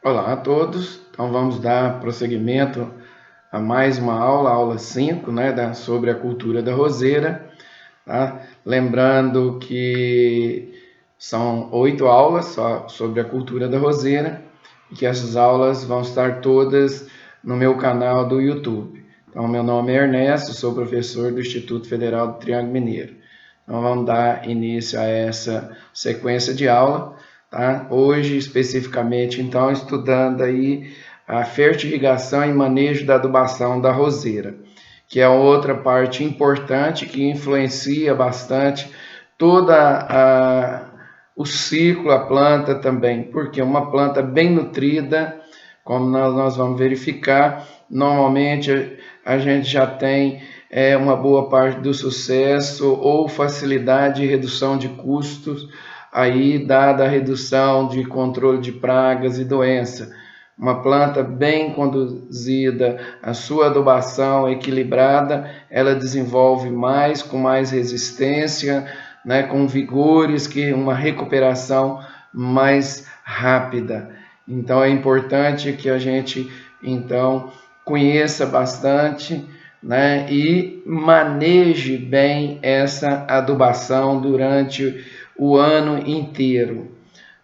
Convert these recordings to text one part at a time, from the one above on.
Olá a todos, então vamos dar prosseguimento a mais uma aula, aula 5, né, sobre a cultura da roseira, tá? Lembrando que são 8 aulas só sobre a cultura da roseira e que essas aulas vão estar todas no meu canal do YouTube. Então, meu nome é Ernesto, sou professor do Instituto Federal do Triângulo Mineiro. Então, vamos dar início a essa sequência de aula. Tá? Hoje, especificamente, então, estudando aí a fertirrigação e manejo da adubação da roseira, que é outra parte importante que influencia bastante o ciclo, a planta também, porque uma planta bem nutrida, como nós vamos verificar, normalmente a gente já tem uma boa parte do sucesso ou facilidade de redução de custos, aí dada a redução de controle de pragas e doença. Uma planta bem conduzida, a sua adubação equilibrada, ela desenvolve mais, com mais resistência, né, com vigores, que uma recuperação mais rápida. Então é importante que a gente então conheça bastante, né, e maneje bem essa adubação durante o ano inteiro.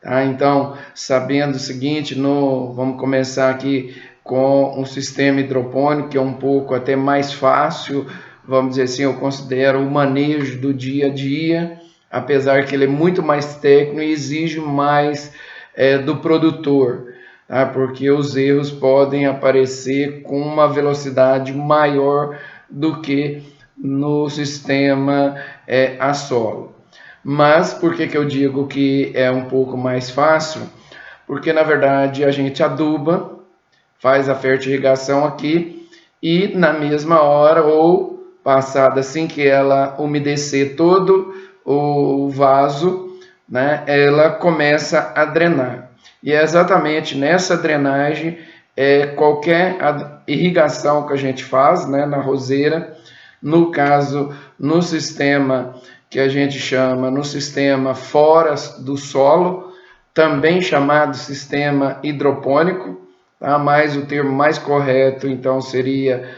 Tá? Então, sabendo o seguinte, vamos começar aqui com um sistema hidropônico, que é um pouco até mais fácil, vamos dizer assim, eu considero o manejo do dia a dia, apesar que ele é muito mais técnico e exige mais do produtor, tá? Porque os erros podem aparecer com uma velocidade maior do que no sistema a solo. Mas por que eu digo que é um pouco mais fácil? Porque na verdade a gente aduba, faz a fertirrigação aqui e na mesma hora ou passada assim que ela umedecer todo o vaso, né, ela começa a drenar. E é exatamente nessa drenagem qualquer irrigação que a gente faz, né, na roseira, no caso no sistema que a gente chama no sistema fora do solo, também chamado sistema hidropônico, tá? Mas o termo mais correto então seria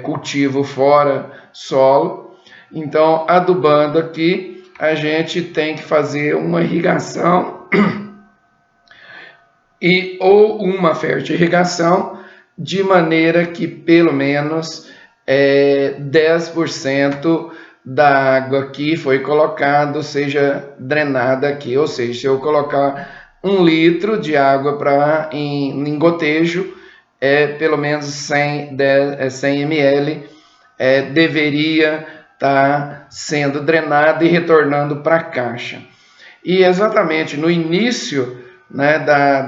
cultivo fora solo. Então, adubando aqui, a gente tem que fazer uma irrigação ou uma fertirrigação de maneira que pelo menos 10% da água que foi colocado seja drenada aqui, ou seja, se eu colocar 1 litro de água em gotejo, pelo menos 100 ml deveria estar sendo drenada e retornando para a caixa. E exatamente no início, né,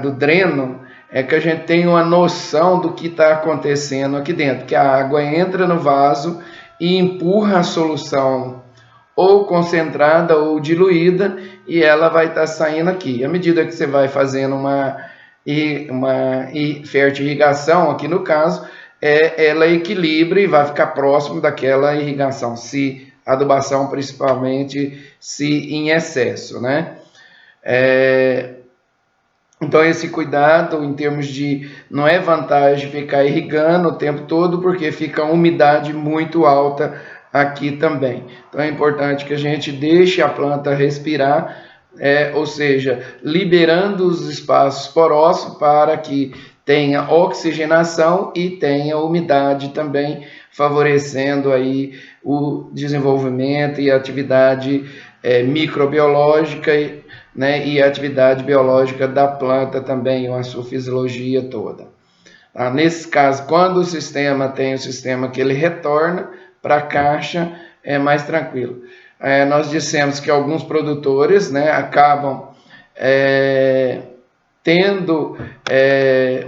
do dreno é que a gente tem uma noção do que está acontecendo aqui dentro, que a água entra no vaso e empurra a solução ou concentrada ou diluída e ela vai estar saindo aqui. À medida que você vai fazendo uma fertirrigação, aqui no caso, ela equilibra e vai ficar próximo daquela irrigação, se adubação principalmente se em excesso, né? Então esse cuidado em termos de não é vantagem ficar irrigando o tempo todo porque fica a umidade muito alta aqui também. Então é importante que a gente deixe a planta respirar, ou seja, liberando os espaços porosos para que tenha oxigenação e tenha umidade também, favorecendo aí o desenvolvimento e a atividade microbiológica, né, e a atividade biológica da planta também, a sua fisiologia toda. Nesse caso, quando o sistema tem o sistema que ele retorna para a caixa, é mais tranquilo. Nós dissemos que alguns produtores, né, acabam tendo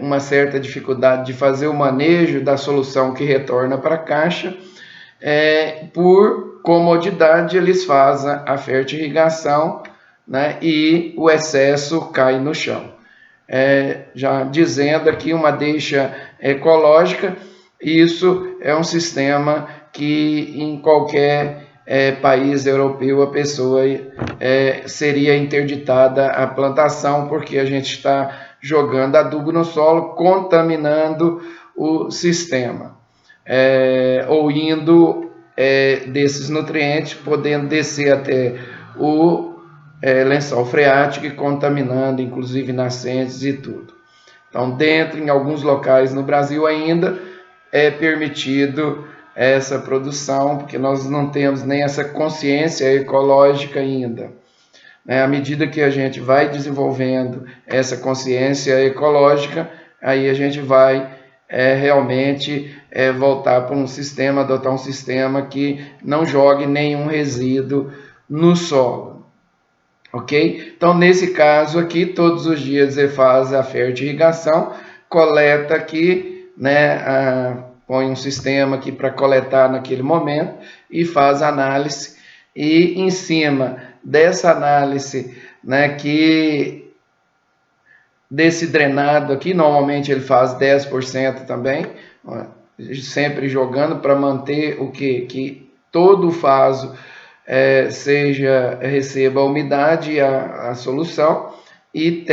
uma certa dificuldade de fazer o manejo da solução que retorna para a caixa, por comodidade eles fazem a fertirrigação, né, e o excesso cai no chão. Já dizendo aqui uma deixa ecológica, isso é um sistema que em qualquer país europeu a pessoa seria interditada a plantação, porque a gente está jogando adubo no solo, contaminando o sistema, ou indo desses nutrientes, podendo descer até o lençol freático e contaminando, inclusive, nascentes e tudo. Então, em alguns locais no Brasil ainda é permitido essa produção, porque nós não temos nem essa consciência ecológica ainda. À medida que a gente vai desenvolvendo essa consciência ecológica, aí a gente vai realmente voltar para adotar um sistema que não jogue nenhum resíduo no solo. Ok? Então, nesse caso aqui, todos os dias ele faz a fertirrigação, coleta aqui, põe um sistema aqui para coletar naquele momento e faz análise, e em cima dessa análise, desse drenado aqui, normalmente ele faz 10% também, sempre jogando para manter o quê? Que todo o vaso receba a umidade e a solução, e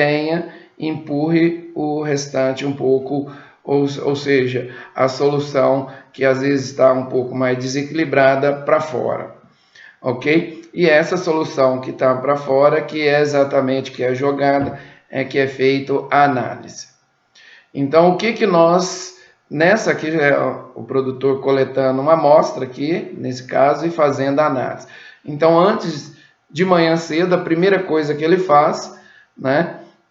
empurre o restante um pouco, ou seja, a solução que às vezes está um pouco mais desequilibrada para fora, ok? E essa solução que está para fora, que é exatamente que é jogada, que é feito a análise. Então, o que nós, nessa aqui é o produtor coletando uma amostra aqui, nesse caso, e fazendo a análise. Então, antes de manhã cedo, a primeira coisa que ele faz,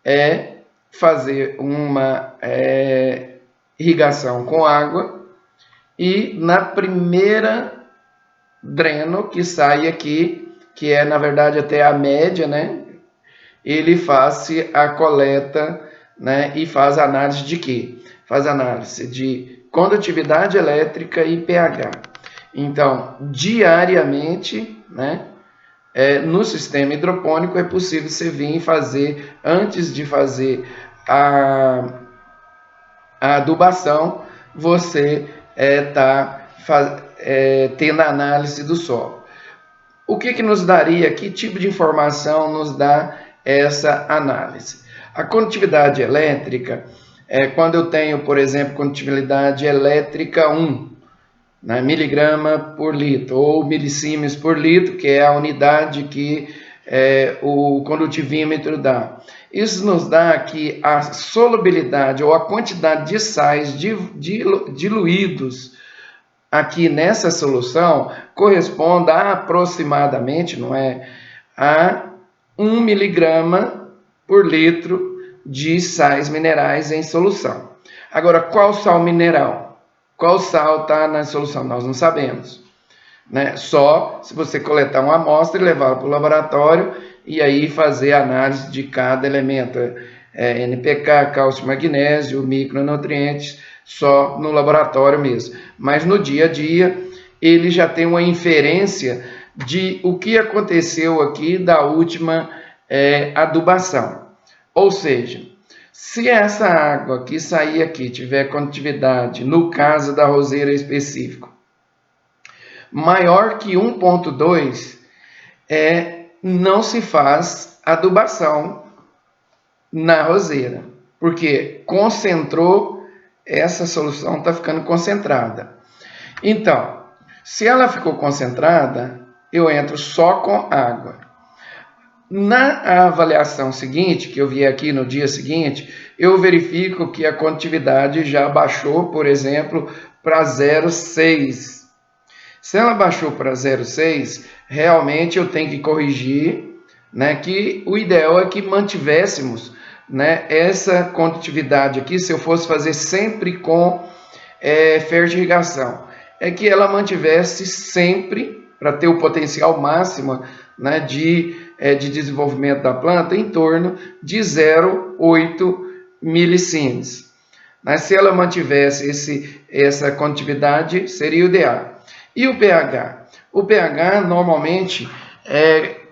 é fazer uma irrigação com água, e na primeira dreno que sai aqui, que é na verdade até a média, ele faz a coleta, e faz a análise de quê? Faz análise de condutividade elétrica e pH. Então, diariamente, no sistema hidropônico é possível você vir fazer, antes de fazer a adubação, você tendo a análise do solo. O que nos daria, que tipo de informação nos dá essa análise? A condutividade elétrica, quando eu tenho, por exemplo, condutividade elétrica 1, miligrama por litro, ou milissímetros por litro, que é a unidade que o condutivímetro dá. Isso nos dá que a solubilidade ou a quantidade de sais diluídos aqui nessa solução corresponde a aproximadamente, a 1 miligrama por litro de sais minerais em solução. Agora, qual sal mineral? Qual sal está na solução? Nós não sabemos. Só se você coletar uma amostra e levá-la para o laboratório e aí fazer a análise de cada elemento, NPK, cálcio, magnésio, micronutrientes, só no laboratório mesmo. Mas no dia a dia, ele já tem uma inferência de o que aconteceu aqui da última adubação. Ou seja, se essa água que sair aqui tiver condutividade, no caso da roseira específico, maior que 1,2, não se faz adubação na roseira, porque concentrou, essa solução está ficando concentrada. Então, se ela ficou concentrada, eu entro só com água. Na avaliação seguinte, que eu vier aqui no dia seguinte, eu verifico que a condutividade já baixou, por exemplo, para 0,6. Se ela baixou para 0,6, realmente eu tenho que corrigir, que o ideal é que mantivéssemos, essa condutividade aqui, se eu fosse fazer sempre com fertirrigação, é que ela mantivesse sempre, para ter o potencial máximo de desenvolvimento da planta, em torno de 0,8 milissímetros. Se ela mantivesse essa condutividade, seria o ideal. E o pH? O pH, normalmente,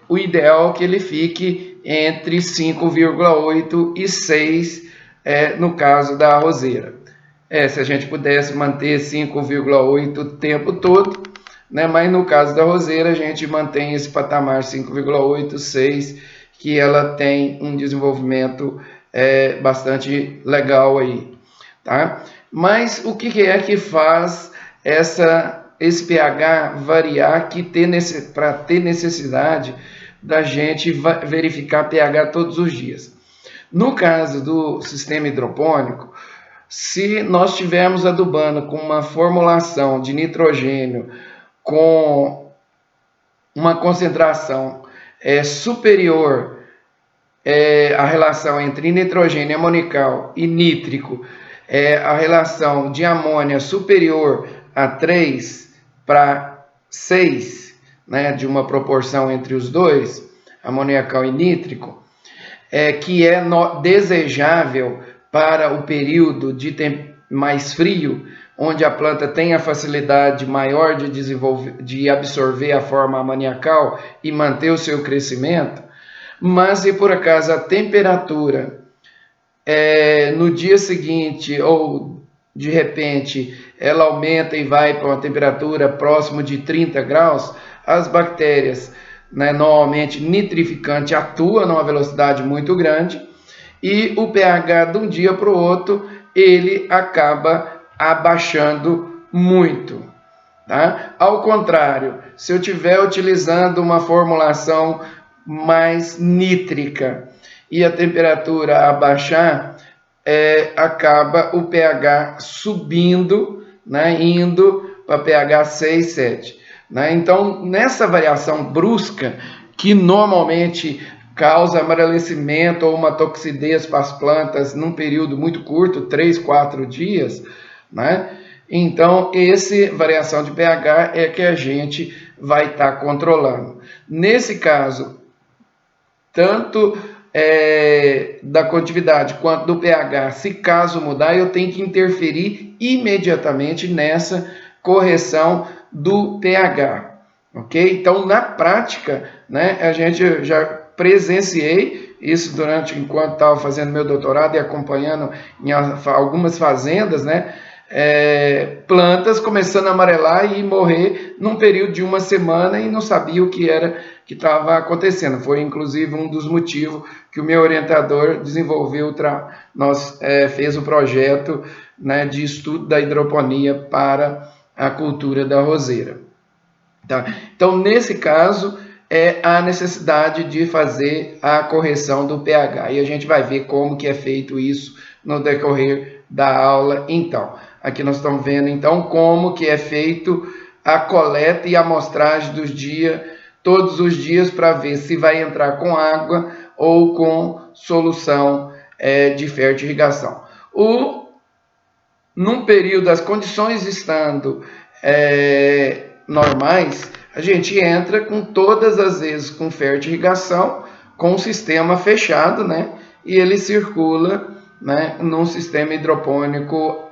o ideal é que ele fique entre 5,8 e 6, no caso da roseira. Se a gente pudesse manter 5,8 o tempo todo, mas no caso da roseira, a gente mantém esse patamar 5,8, 6, que ela tem um desenvolvimento bastante legal aí, tá? Mas o que é que faz esse pH variar para ter necessidade da gente verificar pH todos os dias? No caso do sistema hidropônico, se nós estivermos adubando com uma formulação de nitrogênio com uma concentração superior à relação entre nitrogênio amonical e nítrico, a relação de amônia superior a 3 para 6, né, de uma proporção entre os dois, amoniacal e nítrico, que é desejável para o período de mais frio, onde a planta tem a facilidade maior de absorver a forma amoniacal e manter o seu crescimento. Mas se por acaso a temperatura no dia seguinte ou de repente ela aumenta e vai para uma temperatura próxima de 30 graus, as bactérias, né, normalmente nitrificante, atuam numa velocidade muito grande e o pH de um dia para o outro ele acaba abaixando muito, tá? Ao contrário, se eu estiver utilizando uma formulação mais nítrica e a temperatura abaixar, acaba o pH subindo, né, indo para pH 6, 7. Né? Então, nessa variação brusca, que normalmente causa amarelecimento ou uma toxidez para as plantas num período muito curto, 3, 4 dias, né? Então, essa variação de pH é que a gente vai estar controlando. Nesse caso, tanto da condutividade quanto do pH, se caso mudar, eu tenho que interferir imediatamente nessa correção do pH, ok? Então, na prática, né, a gente já presenciei isso enquanto estava fazendo meu doutorado e acompanhando em algumas fazendas, né, plantas começando a amarelar e morrer num período de uma semana e não sabia o que era que estava acontecendo. Foi inclusive um dos motivos que o meu orientador desenvolveu, fez o projeto, né, de estudo da hidroponia para a cultura da roseira. Tá? Então, nesse caso, há necessidade de fazer a correção do pH. E a gente vai ver como que é feito isso no decorrer da aula. Então, aqui nós estamos vendo então como que é feito a coleta e a amostragem todos os dias, para ver se vai entrar com água ou com solução de fertirrigação. Num período, as condições estando normais, a gente entra com todas as vezes com fertirrigação, com o sistema fechado, né? E ele circula, né, num sistema hidropônico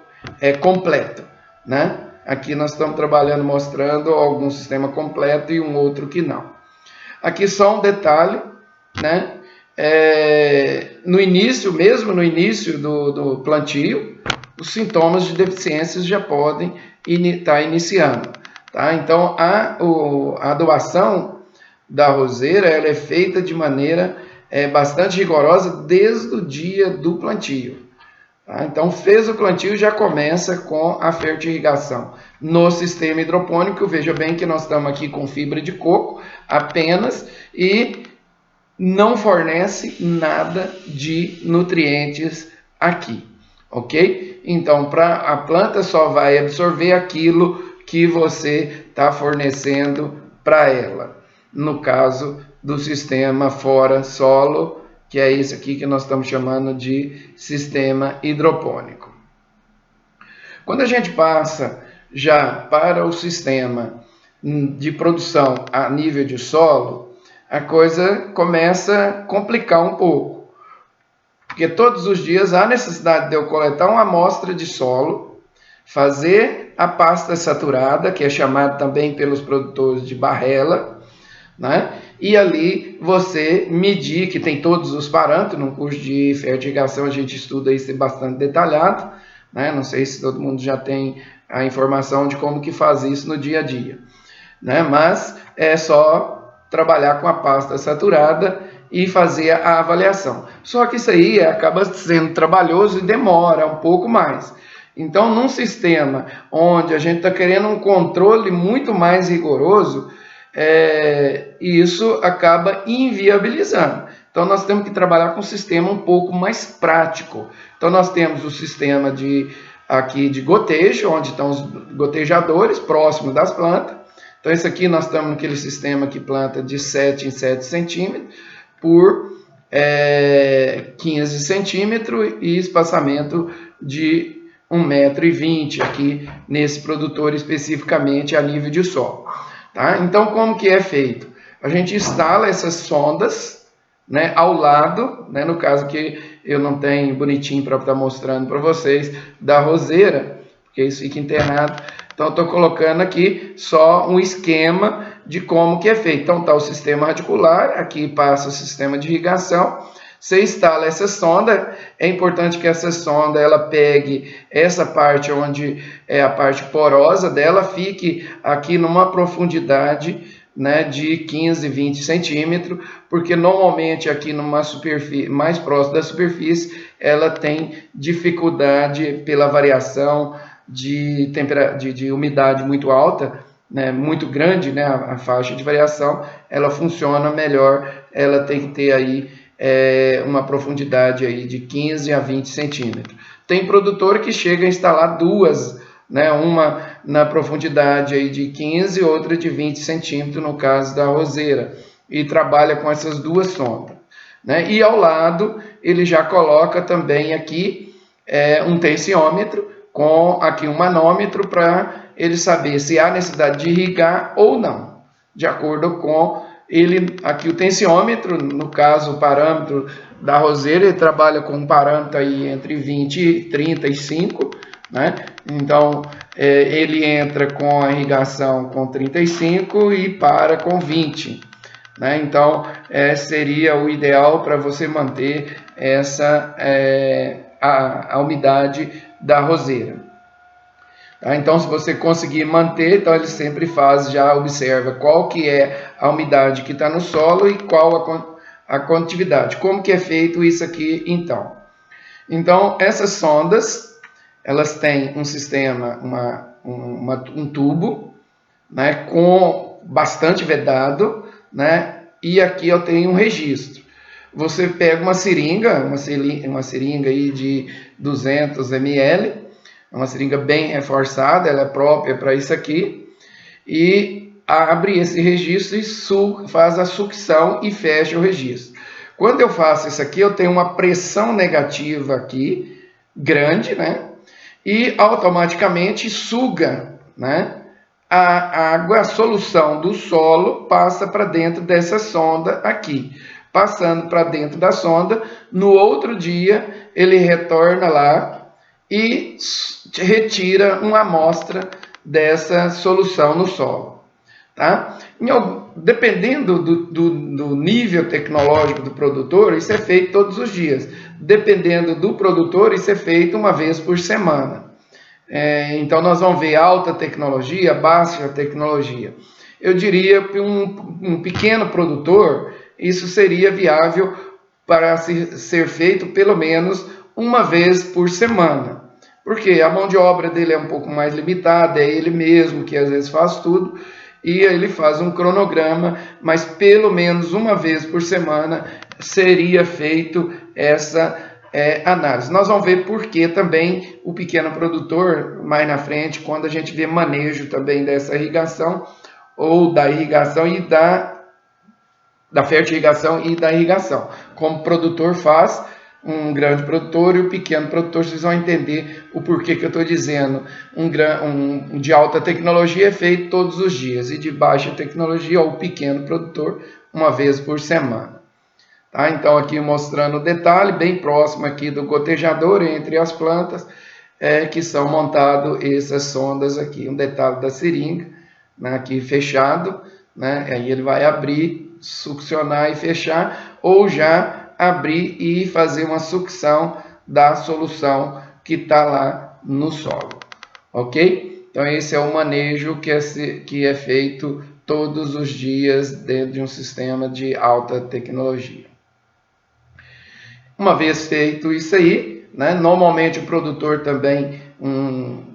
completo, né? Aqui nós estamos trabalhando, mostrando algum sistema completo e um outro que não. Aqui só um detalhe, né? No início do plantio, os sintomas de deficiências já podem estar iniciando. Tá? Então, a adubação da roseira ela é feita de maneira bastante rigorosa desde o dia do plantio. Tá? Então, fez o plantio, já começa com a fertirrigação. No sistema hidropônico, veja bem que nós estamos aqui com fibra de coco apenas e não fornece nada de nutrientes aqui, ok? Então, a planta só vai absorver aquilo que você está fornecendo para ela. No caso do sistema fora solo, que é esse aqui que nós estamos chamando de sistema hidropônico. Quando a gente passa já para o sistema de produção a nível de solo, a coisa começa a complicar um pouco. Porque todos os dias há necessidade de eu coletar uma amostra de solo, fazer a pasta saturada, que é chamada também pelos produtores de barrela, né? E ali você medir, que tem todos os parâmetros, no curso de fertirrigação a gente estuda isso bastante detalhado, né? Não sei se todo mundo já tem a informação de como que faz isso no dia a dia, né? Mas é só trabalhar com a pasta saturada e fazer a avaliação. Só que isso aí acaba sendo trabalhoso e demora um pouco mais. Então, num sistema onde a gente está querendo um controle muito mais rigoroso, isso acaba inviabilizando. Então, nós temos que trabalhar com um sistema um pouco mais prático. Então, nós temos o sistema aqui de gotejo, onde estão os gotejadores próximos das plantas. Então, esse aqui nós estamos naquele sistema que planta de 7 em 7 centímetros por 15 centímetros e espaçamento de 1,20 m aqui nesse produtor especificamente a nível de solo. Tá? Então, como que é feito? A gente instala essas sondas, né, ao lado, né, no caso que eu não tenho bonitinho para estar mostrando para vocês, da roseira, porque isso fica internado. Então, estou colocando aqui só um esquema de como que é feito. Então, está o sistema radicular, aqui passa o sistema de irrigação. Você instala essa sonda, é importante que essa sonda ela pegue essa parte onde é a parte porosa dela, fique aqui numa profundidade, né, de 15, 20 centímetros, porque normalmente aqui numa superfície mais próxima da superfície, ela tem dificuldade pela variação de umidade muito alta, né, muito grande, né, a faixa de variação, ela funciona melhor, ela tem que ter aí uma profundidade aí de 15 a 20 centímetros. Tem produtor que chega a instalar duas, né, uma na profundidade aí de 15, outra de 20 centímetros no caso da roseira, e trabalha com essas duas sondas. Né? E ao lado ele já coloca também aqui um tensiômetro, com aqui um manômetro para ele saber se há necessidade de irrigar ou não, de acordo com ele, aqui o tensiômetro, no caso o parâmetro da roseira, ele trabalha com um parâmetro aí entre 20 e 35, né? Então ele entra com a irrigação com 35 e para com 20. Né? Então seria o ideal para você manter essa a umidade da roseira. Tá? Então, se você conseguir manter, então ele sempre já observa qual que é a umidade que está no solo e qual a condutividade. Como que é feito isso aqui, então? Então, essas sondas, elas têm um sistema, um tubo, né, com bastante vedado, né, e aqui eu tenho um registro. Você pega uma seringa aí de 200 ml, uma seringa bem reforçada, ela é própria para isso aqui, e abre esse registro e faz a sucção e fecha o registro. Quando eu faço isso aqui, eu tenho uma pressão negativa aqui, grande, né? E automaticamente suga, né? A água, a solução do solo passa para dentro dessa sonda aqui. Passando para dentro da sonda, no outro dia ele retorna lá e retira uma amostra dessa solução no solo. Tá? Dependendo do nível tecnológico do produtor, isso é feito todos os dias. Dependendo do produtor, isso é feito uma vez por semana. Então, nós vamos ver alta tecnologia, baixa tecnologia. Eu diria que um pequeno produtor, isso seria viável para ser feito pelo menos uma vez por semana. Porque a mão de obra dele é um pouco mais limitada, é ele mesmo que às vezes faz tudo, e ele faz um cronograma, mas pelo menos uma vez por semana seria feito essa análise. Nós vamos ver por que também o pequeno produtor, mais na frente, quando a gente vê manejo também dessa irrigação, ou da irrigação e da fertirrigação e da irrigação. Como o produtor faz, um grande produtor e o pequeno produtor, vocês vão entender o porquê que eu estou dizendo. De alta tecnologia é feito todos os dias, e de baixa tecnologia, ou o pequeno produtor, uma vez por semana. Tá? Então, aqui mostrando o detalhe, bem próximo aqui do gotejador, entre as plantas, que são montadas essas sondas aqui. Um detalhe da seringa, né, aqui fechado, né, aí ele vai abrir, succionar e fechar, ou já abrir e fazer uma sucção da solução que está lá no solo, ok? Então esse é o manejo que é feito todos os dias dentro de um sistema de alta tecnologia. Uma vez feito isso aí, né, normalmente o produtor também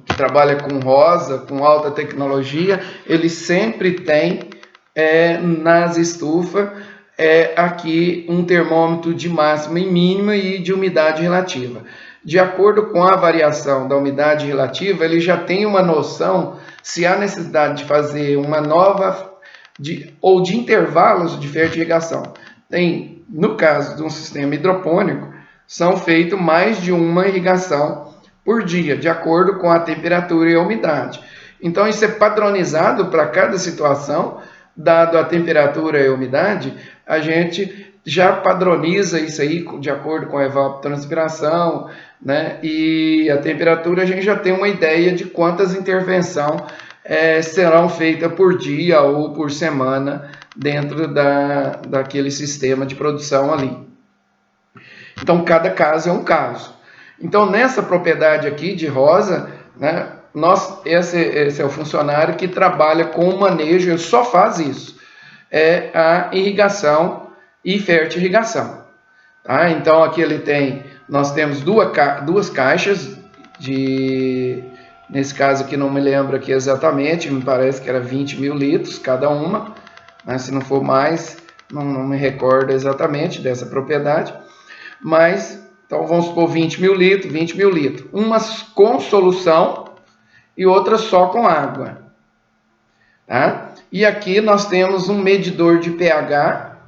que trabalha com rosa, com alta tecnologia, ele sempre tem nas estufas aqui um termômetro de máxima e mínima e de umidade relativa. De acordo com a variação da umidade relativa, ele já tem uma noção se há necessidade de fazer uma nova ou de intervalos de fertirrigação. No caso de um sistema hidropônico, são feitas mais de uma irrigação por dia, de acordo com a temperatura e a umidade. Então, isso é padronizado para cada situação, dado a temperatura e a umidade, a gente já padroniza isso aí de acordo com a evapotranspiração, né? E a temperatura, a gente já tem uma ideia de quantas intervenções serão feitas por dia ou por semana dentro daquele sistema de produção ali. Então, cada caso é um caso. Então, nessa propriedade aqui de rosa, né, esse é o funcionário que trabalha com o manejo, ele só faz isso, é a irrigação e fertirrigação. Tá? Então, aqui nós temos duas caixas nesse caso aqui não me lembro aqui exatamente, me parece que era 20 mil litros cada uma, mas se não for mais, não me recordo exatamente dessa propriedade, mas, então vamos supor 20 mil litros, umas com solução e outras só com água. Tá? E aqui nós temos um medidor de pH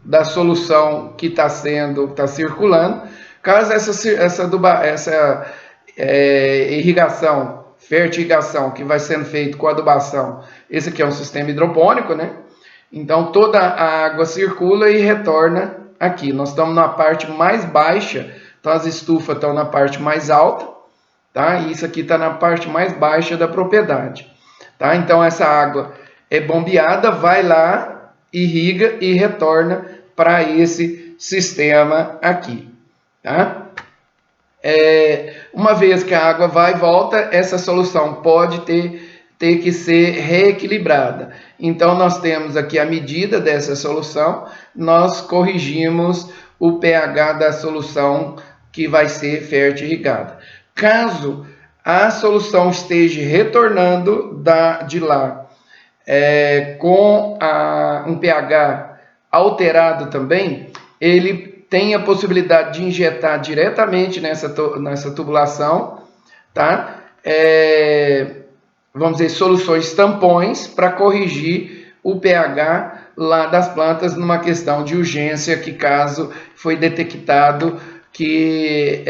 da solução que está circulando. Caso essa irrigação, fertirrigação que vai sendo feito com adubação, esse aqui é um sistema hidropônico, né? Então toda a água circula e retorna aqui. Nós estamos na parte mais baixa, então as estufas estão na parte mais alta, tá? E isso aqui está na parte mais baixa da propriedade, tá? Então essa água é bombeada, vai lá, irriga e retorna para esse sistema aqui, tá? Uma vez que a água vai e volta, essa solução pode ter que ser reequilibrada. Então, nós temos aqui a medida dessa solução, nós corrigimos o pH da solução que vai ser fertirrigada. Caso a solução esteja retornando de lá com um pH alterado também, ele tem a possibilidade de injetar diretamente nessa tubulação, tá? Vamos dizer, soluções tampões para corrigir o pH lá das plantas numa questão de urgência, que caso foi detectado que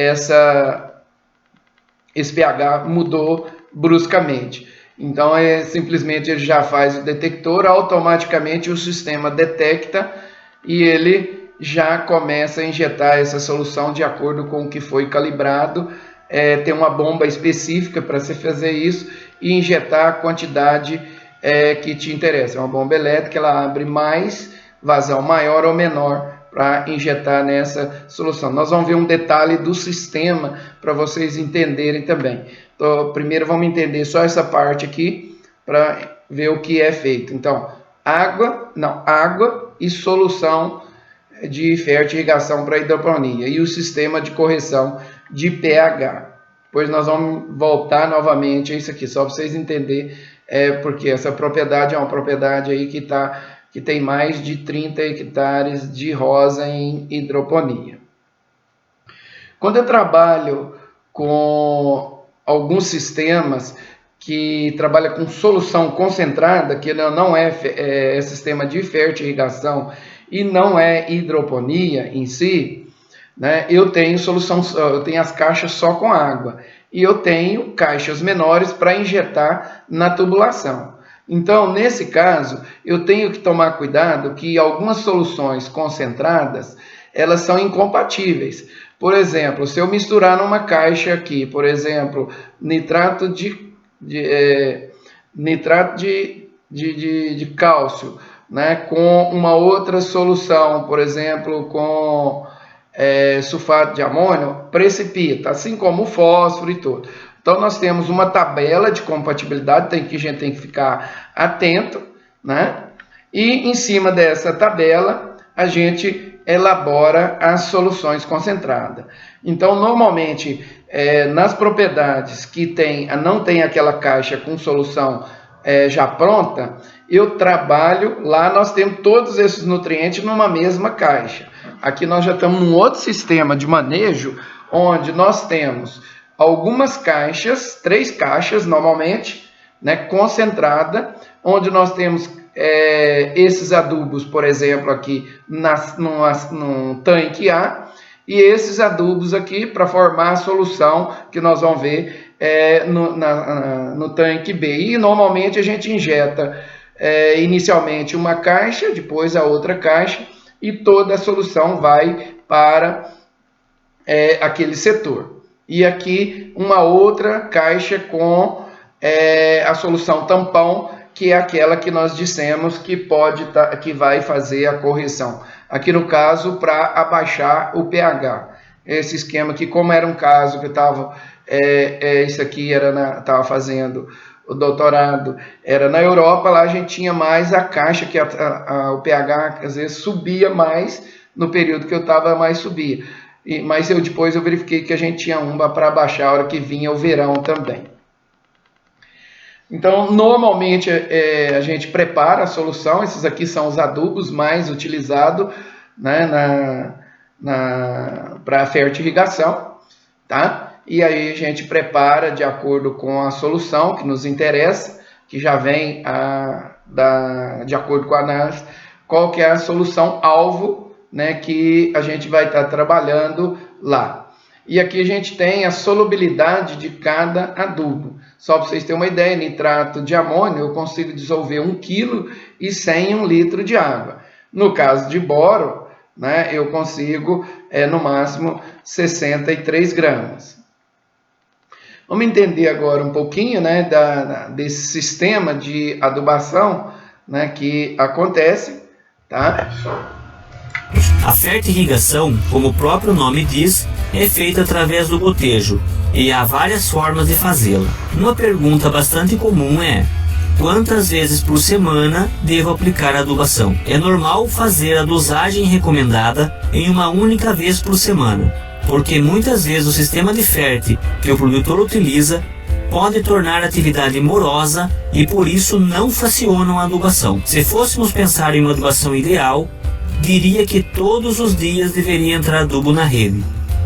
esse pH mudou bruscamente. Então, simplesmente ele já faz o detector, automaticamente o sistema detecta e ele já começa a injetar essa solução de acordo com o que foi calibrado. Tem uma bomba específica para você fazer isso e injetar a quantidade que te interessa. É uma bomba elétrica, ela abre mais vazão maior ou menor para injetar nessa solução. Nós vamos ver um detalhe do sistema para vocês entenderem também. Então, primeiro vamos entender só essa parte aqui para ver o que é feito. Então, água e solução de fertirrigação para hidroponia e o sistema de correção de pH. Depois nós vamos voltar novamente a isso aqui, só para vocês entenderem, porque essa propriedade é uma propriedade aí que tem mais de 30 hectares de rosa em hidroponia. Quando eu trabalho com alguns sistemas que trabalham com solução concentrada, que não é sistema de fertirrigação e não é hidroponia em si, né, eu tenho as caixas só com água e eu tenho caixas menores para injetar na tubulação. Então, nesse caso, eu tenho que tomar cuidado que algumas soluções concentradas, elas são incompatíveis. Por exemplo, se eu misturar numa caixa aqui, por exemplo, nitrato de cálcio, né, com uma outra solução, por exemplo, com sulfato de amônio, precipita, assim como o fósforo e tudo. Então, nós temos uma tabela de compatibilidade, a gente tem que ficar atento, né? E em cima dessa tabela, a gente elabora as soluções concentradas. Então, normalmente, nas propriedades que não tem aquela caixa com solução já pronta, eu trabalho, lá nós temos todos esses nutrientes numa mesma caixa. Aqui nós já estamos num outro sistema de manejo, onde nós temos algumas caixas, 3 caixas normalmente, né, concentrada, onde nós temos esses adubos, por exemplo, aqui num tanque A, e esses adubos aqui para formar a solução que nós vamos ver no tanque B. E normalmente a gente injeta inicialmente uma caixa, depois a outra caixa, e toda a solução vai para aquele setor. E aqui uma outra caixa com a solução tampão, que é aquela que nós dissemos que que vai fazer a correção. Aqui no caso, para abaixar o pH. Esse esquema aqui, como era um caso que estava, isso aqui estava fazendo o doutorado, era na Europa, lá a gente tinha mais a caixa, que o pH às vezes subia mais, no período que eu estava mais subia. Mas depois eu verifiquei que a gente tinha uma para baixar a hora que vinha o verão também. Então, normalmente a gente prepara a solução. Esses aqui são os adubos mais utilizados, né, para fertirrigação, tá? E aí a gente prepara de acordo com a solução que nos interessa, que já vem de acordo com a análise, qual que é a solução alvo, né, que a gente vai estar trabalhando lá. E aqui a gente tem a solubilidade de cada adubo. Só para vocês terem uma ideia, nitrato de amônio eu consigo dissolver 1 kg e 100 em 1 litro de água. No caso de boro, né, eu consigo no máximo 63 gramas. Vamos entender agora um pouquinho, né, desse sistema de adubação, né, que acontece, tá? A fertirrigação, como o próprio nome diz, é feita através do gotejo, e há várias formas de fazê-la. Uma pergunta bastante comum é: quantas vezes por semana devo aplicar a adubação? É normal fazer a dosagem recomendada em uma única vez por semana, porque muitas vezes o sistema de ferte que o produtor utiliza pode tornar a atividade morosa e por isso não fracionam a adubação. Se fôssemos pensar em uma adubação ideal, diria que todos os dias deveria entrar adubo na rede.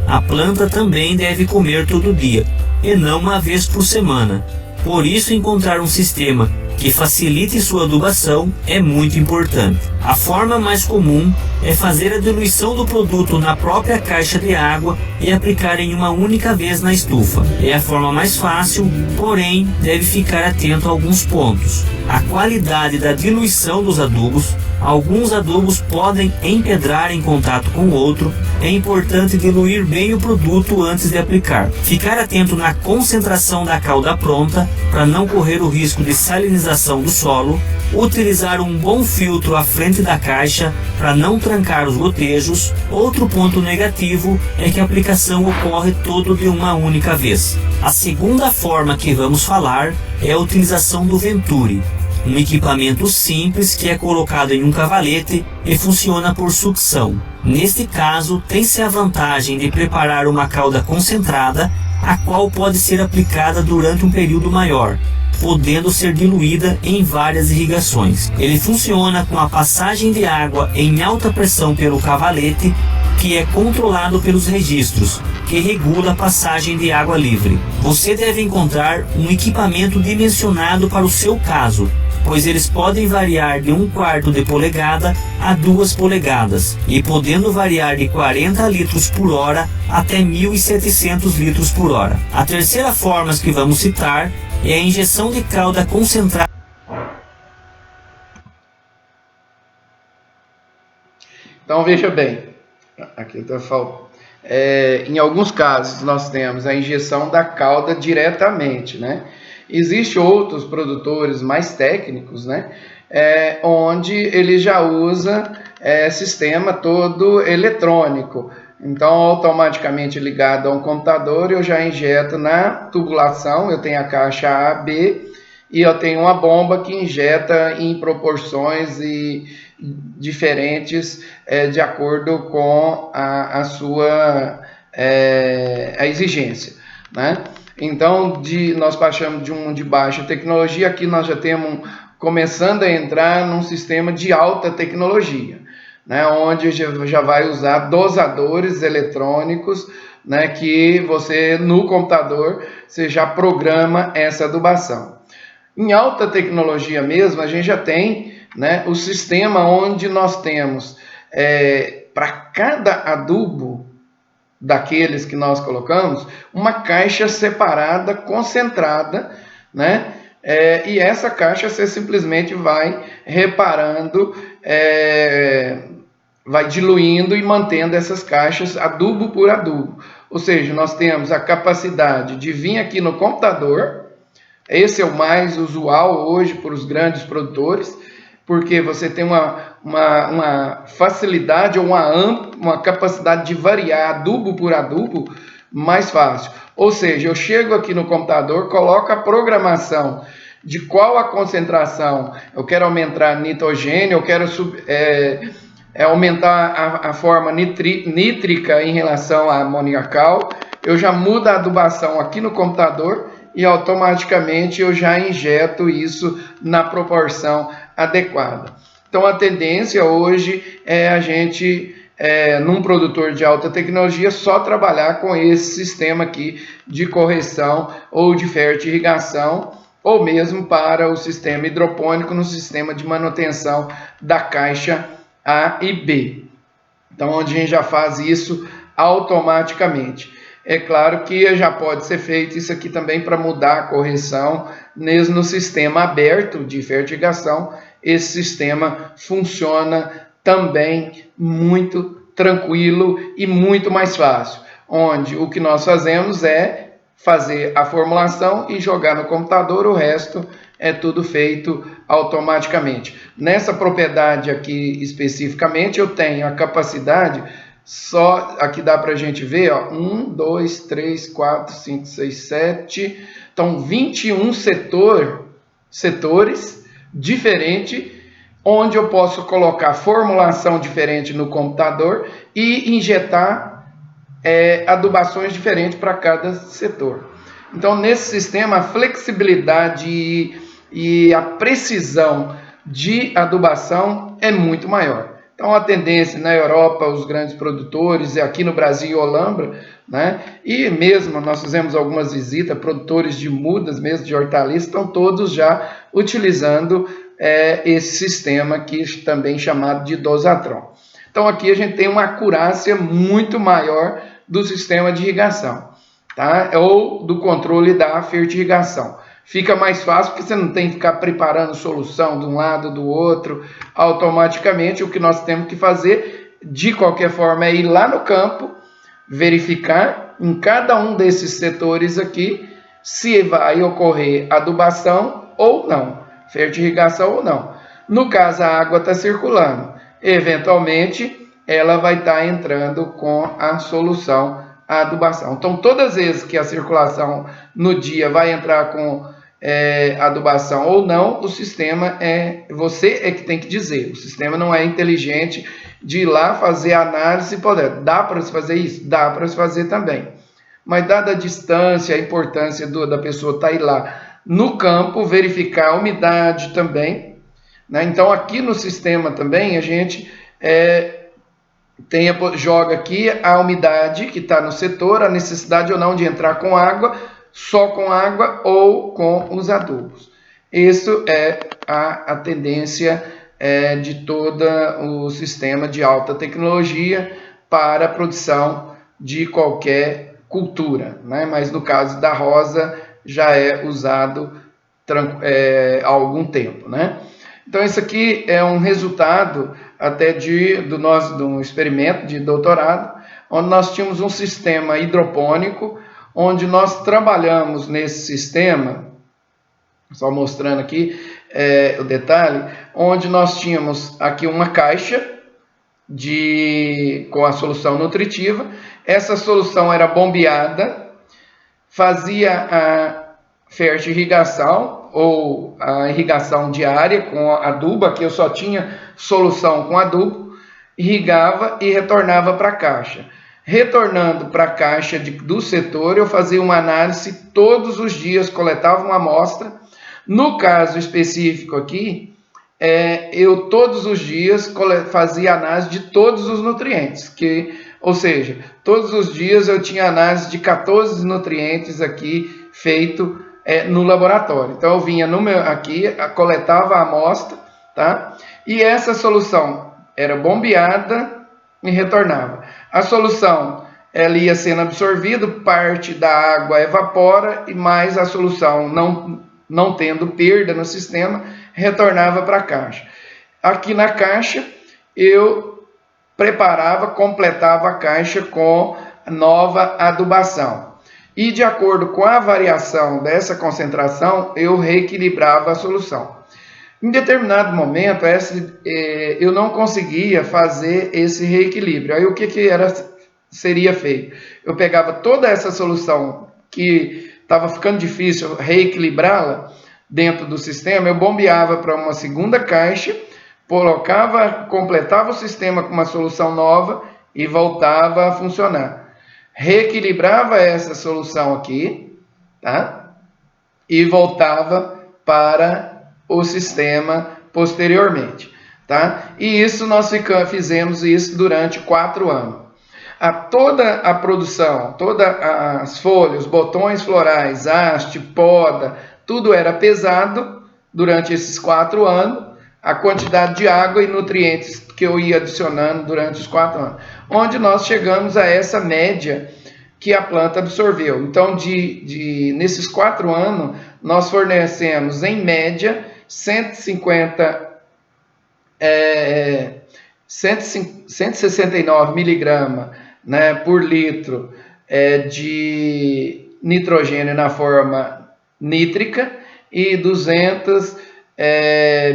A planta também deve comer todo dia, e não uma vez por semana. Por isso, encontrar um sistema que facilite sua adubação é muito importante. A forma mais comum é fazer a diluição do produto na própria caixa de água e aplicar em uma única vez na estufa. É a forma mais fácil, porém deve ficar atento a alguns pontos. A qualidade da diluição dos adubos. Alguns adubos podem empedrar em contato com o outro. É importante diluir bem o produto antes de aplicar. Ficar atento na concentração da calda pronta para não correr o risco de salinização do solo. Utilizar um bom filtro à frente da caixa para não trancar os gotejos. Outro ponto negativo é que a aplicação ocorre todo de uma única vez. A segunda forma que vamos falar é a utilização do Venturi, um equipamento simples que é colocado em um cavalete e funciona por sucção. Neste caso, tem-se a vantagem de preparar uma calda concentrada, a qual pode ser aplicada durante um período maior, podendo ser diluída em várias irrigações. Ele funciona com a passagem de água em alta pressão pelo cavalete, que é controlado pelos registros, que regula a passagem de água livre. Você deve encontrar um equipamento dimensionado para o seu caso, pois eles podem variar de 1/4 de polegada a 2 polegadas, e podendo variar de 40 litros por hora até 1.700 litros por hora. A terceira forma que vamos citar é a injeção de calda concentrada. Então veja bem, aqui está faltando. Em alguns casos nós temos a injeção da calda diretamente, né? Existem outros produtores mais técnicos, né? Onde ele já usa sistema todo eletrônico. Então, automaticamente ligado a um computador, eu já injeto na tubulação. Eu tenho a caixa A, B, e eu tenho uma bomba que injeta em proporções diferentes de acordo com a sua a exigência, né? Então, nós passamos de um de baixa tecnologia, aqui nós já temos começando a entrar num sistema de alta tecnologia, né? Onde já vai usar dosadores eletrônicos, né? Que você, no computador, você já programa essa adubação. Em alta tecnologia mesmo, a gente já tem, né, o sistema onde nós temos, para cada adubo daqueles que nós colocamos, uma caixa separada, concentrada, né? E essa caixa você simplesmente vai reparando, vai diluindo e mantendo essas caixas adubo por adubo. Ou seja, nós temos a capacidade de vir aqui no computador. Esse é o mais usual hoje para os grandes produtores, porque você tem uma facilidade ou uma capacidade de variar adubo por adubo mais fácil. Ou seja, eu chego aqui no computador, coloco a programação de qual a concentração, eu quero aumentar nitrogênio, eu quero aumentar a forma nítrica em relação à amoniacal, eu já mudo a adubação aqui no computador e automaticamente eu já injeto isso na proporção adequada. Então a tendência hoje é a gente, num produtor de alta tecnologia, só trabalhar com esse sistema aqui de correção ou de fertirrigação, ou mesmo para o sistema hidropônico no sistema de manutenção da caixa A e B. Então onde a gente já faz isso automaticamente. É claro que já pode ser feito isso aqui também para mudar a correção, mesmo no sistema aberto de fertirrigação, esse sistema funciona também muito tranquilo e muito mais fácil, onde o que nós fazemos é fazer a formulação e jogar no computador, o resto é tudo feito automaticamente. Nessa propriedade aqui especificamente, eu tenho a capacidade, só aqui dá para a gente ver, ó, 1, 2, 3, 4, 5, 6, 7, então 21 setores diferentes, onde eu posso colocar formulação diferente no computador e injetar adubações diferentes para cada setor. Então, nesse sistema, a flexibilidade e a precisão de adubação é muito maior. Então, a tendência na Europa, os grandes produtores, aqui no Brasil, Holambra, né? E mesmo nós fizemos algumas visitas, produtores de mudas, mesmo de hortaliças, estão todos já utilizando esse sistema aqui, também chamado de Dosatron. Então, aqui a gente tem uma acurácia muito maior do sistema de irrigação, tá? Ou do controle da fertirrigação. Fica mais fácil porque você não tem que ficar preparando solução de um lado do outro automaticamente. O que nós temos que fazer, de qualquer forma, é ir lá no campo, verificar em cada um desses setores aqui se vai ocorrer adubação ou não, fertirrigação ou não. No caso, a água está circulando. Eventualmente, ela vai estar entrando com a solução, a adubação. Então, todas as vezes que a circulação no dia vai entrar com adubação ou não, o sistema você é que tem que dizer. O sistema não é inteligente de ir lá fazer a análise e poder. Dá para se fazer isso? Dá para se fazer também. Mas dada a distância, a importância da pessoa estar aí lá no campo, verificar a umidade também, né? Então, aqui no sistema também, a gente joga aqui a umidade que está no setor, a necessidade ou não de entrar com água, só com água ou com os adubos. Isso é a tendência de todo o sistema de alta tecnologia para a produção de qualquer cultura, né? Mas no caso da rosa já é usado há algum tempo, né? Então, isso aqui é um resultado até de um experimento de doutorado, onde nós tínhamos um sistema hidropônico, onde nós trabalhamos nesse sistema, só mostrando aqui o detalhe, onde nós tínhamos aqui uma caixa com a solução nutritiva, essa solução era bombeada, fazia a fertirrigação, ou a irrigação diária com adubo. Aqui eu só tinha solução com adubo, irrigava e retornava para a caixa. Retornando para a caixa do setor, eu fazia uma análise todos os dias, coletava uma amostra. No caso específico aqui, eu todos os dias fazia análise de todos os nutrientes, ou seja, todos os dias eu tinha análise de 14 nutrientes aqui feito no laboratório. Então eu vinha aqui, coletava a amostra, tá? E essa solução era bombeada e retornava. A solução ela ia sendo absorvida, parte da água evapora, e mais a solução não tendo perda no sistema, retornava para a caixa. Aqui na caixa eu preparava, completava a caixa com nova adubação. E de acordo com a variação dessa concentração, eu reequilibrava a solução. Em determinado momento, eu não conseguia fazer esse reequilíbrio. Aí o que seria feito? Eu pegava toda essa solução que estava ficando difícil reequilibrá-la dentro do sistema, eu bombeava para uma segunda caixa, completava o sistema com uma solução nova e voltava a funcionar. Reequilibrava essa solução aqui, tá? E voltava para o sistema posteriormente, tá? E isso nós fizemos isso durante 4 anos. Toda a produção, todas as folhas, botões florais, haste, poda, tudo era pesado durante esses 4 anos, a quantidade de água e nutrientes que eu ia adicionando durante os 4 anos, onde nós chegamos a essa média que a planta absorveu. Então, nesses 4 anos, nós fornecemos, em média, 169 miligramas, né, por litro de nitrogênio na forma nítrica e 200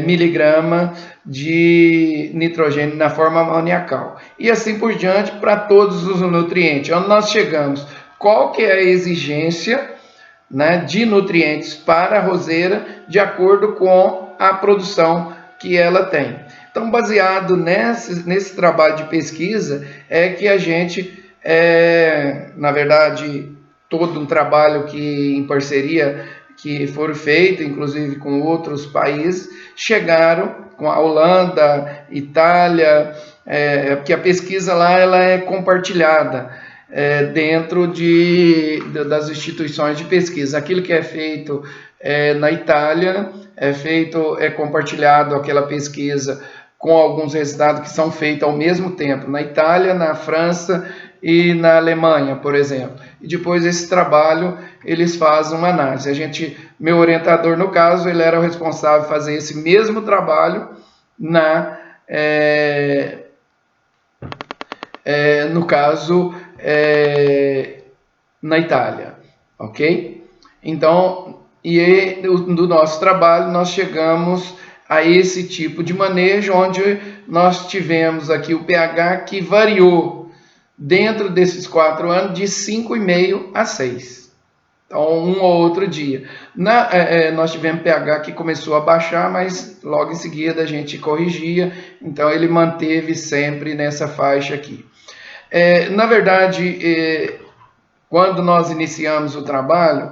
miligramas de nitrogênio na forma amoniacal. E assim por diante para todos os nutrientes. Onde nós chegamos? Qual que é a exigência, né, de nutrientes para a roseira de acordo com a produção que ela tem. Então, baseado nesse trabalho de pesquisa, é que a gente, na verdade, todo um trabalho em parceria que foram feitos, inclusive com outros países, chegaram com a Holanda, Itália, porque a pesquisa lá ela é compartilhada dentro das instituições de pesquisa. Aquilo que é feito na Itália é compartilhado aquela pesquisa com alguns resultados que são feitos ao mesmo tempo na Itália, na França e na Alemanha, por exemplo. E depois esse trabalho eles fazem uma análise. Meu orientador, no caso, ele era o responsável por fazer esse mesmo trabalho no caso, na Itália, ok? Então, do nosso trabalho, nós chegamos a esse tipo de manejo, onde nós tivemos aqui o pH que variou dentro desses 4 anos de 5,5 a 6. Então, um ou outro dia. Nós tivemos pH que começou a baixar, mas logo em seguida a gente corrigia, então ele manteve sempre nessa faixa aqui. Na verdade, quando nós iniciamos o trabalho,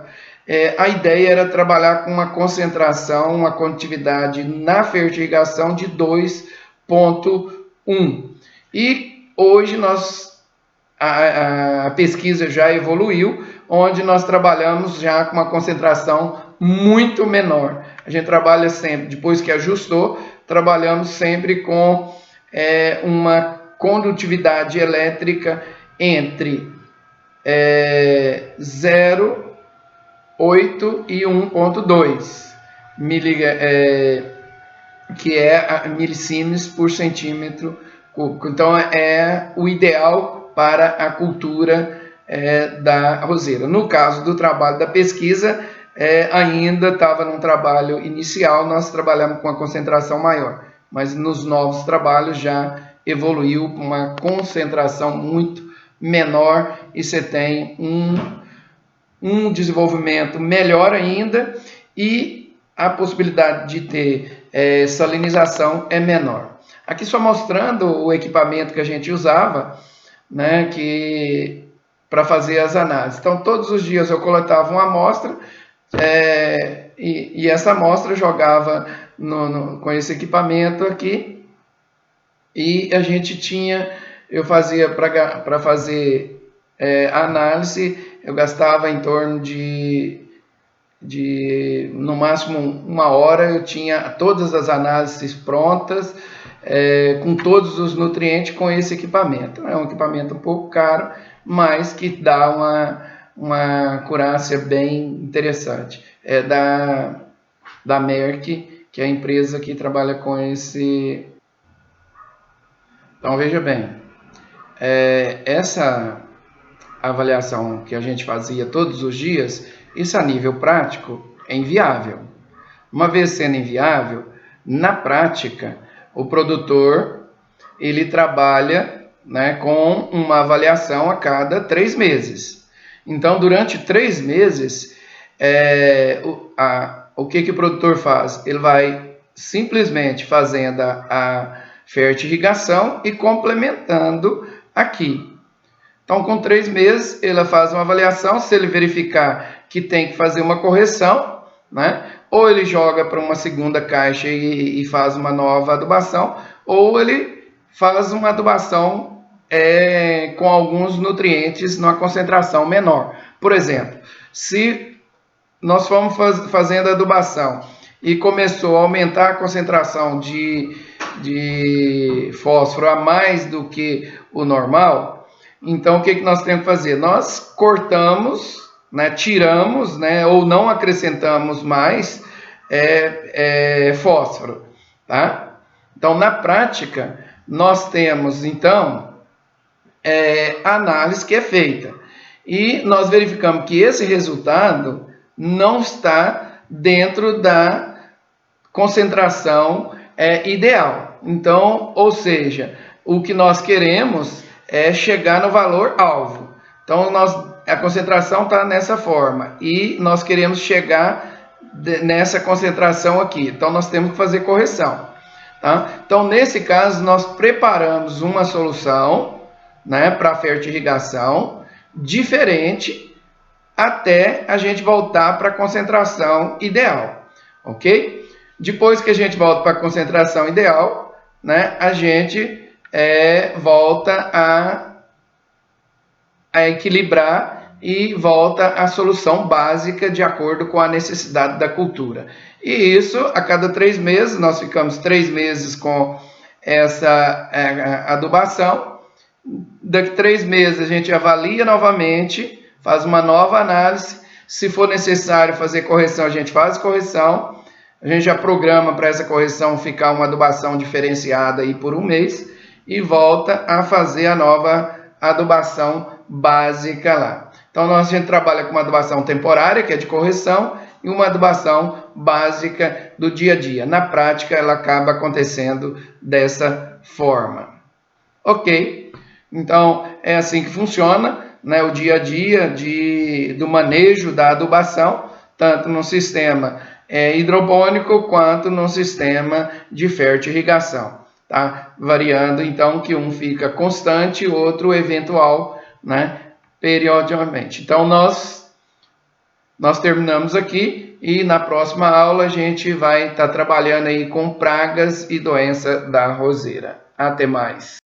a ideia era trabalhar com uma concentração, uma condutividade na fertirrigação de 2,1. E hoje a pesquisa já evoluiu, onde nós trabalhamos já com uma concentração muito menor. A gente trabalha sempre, depois que ajustou, trabalhamos sempre com uma condutividade elétrica entre 0,8 e 1,2 que é milisiemens por centímetro cúbico. Então é o ideal para a cultura da roseira. No caso do trabalho da pesquisa, ainda estava num trabalho inicial, nós trabalhamos com uma concentração maior, mas nos novos trabalhos já evoluiu para uma concentração muito menor e você tem um desenvolvimento melhor ainda, e a possibilidade de ter salinização é menor. Aqui só mostrando o equipamento que a gente usava, né, para fazer as análises. Então, todos os dias eu coletava uma amostra e essa amostra jogava com esse equipamento aqui, e a gente eu fazia para fazer análise, eu gastava em torno de no máximo 1 hora, eu tinha todas as análises prontas, com todos os nutrientes com esse equipamento. É um equipamento um pouco caro, mas que dá uma acurácia bem interessante. É da Merck, que é a empresa que trabalha com esse. Então, veja bem, essa avaliação que a gente fazia todos os dias, isso a nível prático é inviável. Uma vez sendo inviável, na prática, o produtor ele trabalha, né, com uma avaliação a cada 3 meses. Então, durante 3 meses, o que o produtor faz? Ele vai simplesmente fazendo a fertirrigação e complementando aqui. Então, com 3 meses, ele faz uma avaliação. Se ele verificar que tem que fazer uma correção, né, ou ele joga para uma segunda caixa e faz uma nova adubação, ou ele faz uma adubação com alguns nutrientes numa concentração menor. Por exemplo, se nós fomos fazendo a adubação e começou a aumentar a concentração de fósforo a mais do que o normal, então o que nós temos que fazer? Nós cortamos, né, tiramos, né, ou não acrescentamos mais fósforo, tá? Então, na prática, nós temos, então, a análise que é feita. E nós verificamos que esse resultado não está dentro da concentração ideal. Então, ou seja, o que nós queremos é chegar no valor alvo. Então, a concentração está nessa forma e nós queremos chegar nessa concentração aqui. Então, nós temos que fazer correção. Tá? Então, nesse caso, nós preparamos uma solução, né, para fertirrigação diferente até a gente voltar para a concentração ideal. Ok? Depois que a gente volta para a concentração ideal, né, a gente volta a equilibrar e volta à solução básica de acordo com a necessidade da cultura. E isso, a cada 3 meses, nós ficamos 3 meses com essa adubação. Daqui 3 meses a gente avalia novamente, faz uma nova análise. Se for necessário fazer correção, a gente faz correção. A gente já programa para essa correção ficar uma adubação diferenciada aí por 1 mês e volta a fazer a nova adubação básica lá. Então, a gente trabalha com uma adubação temporária, que é de correção, e uma adubação básica do dia a dia. Na prática, ela acaba acontecendo dessa forma. Ok? Então, é assim que funciona, né, o dia a dia do manejo da adubação, tanto no sistema hidropônico quanto no sistema de fertirrigação. Tá? Variando, então, que um fica constante e o outro eventual, né, periodicamente. Então, nós terminamos aqui e na próxima aula a gente vai estar trabalhando aí com pragas e doença da roseira. Até mais!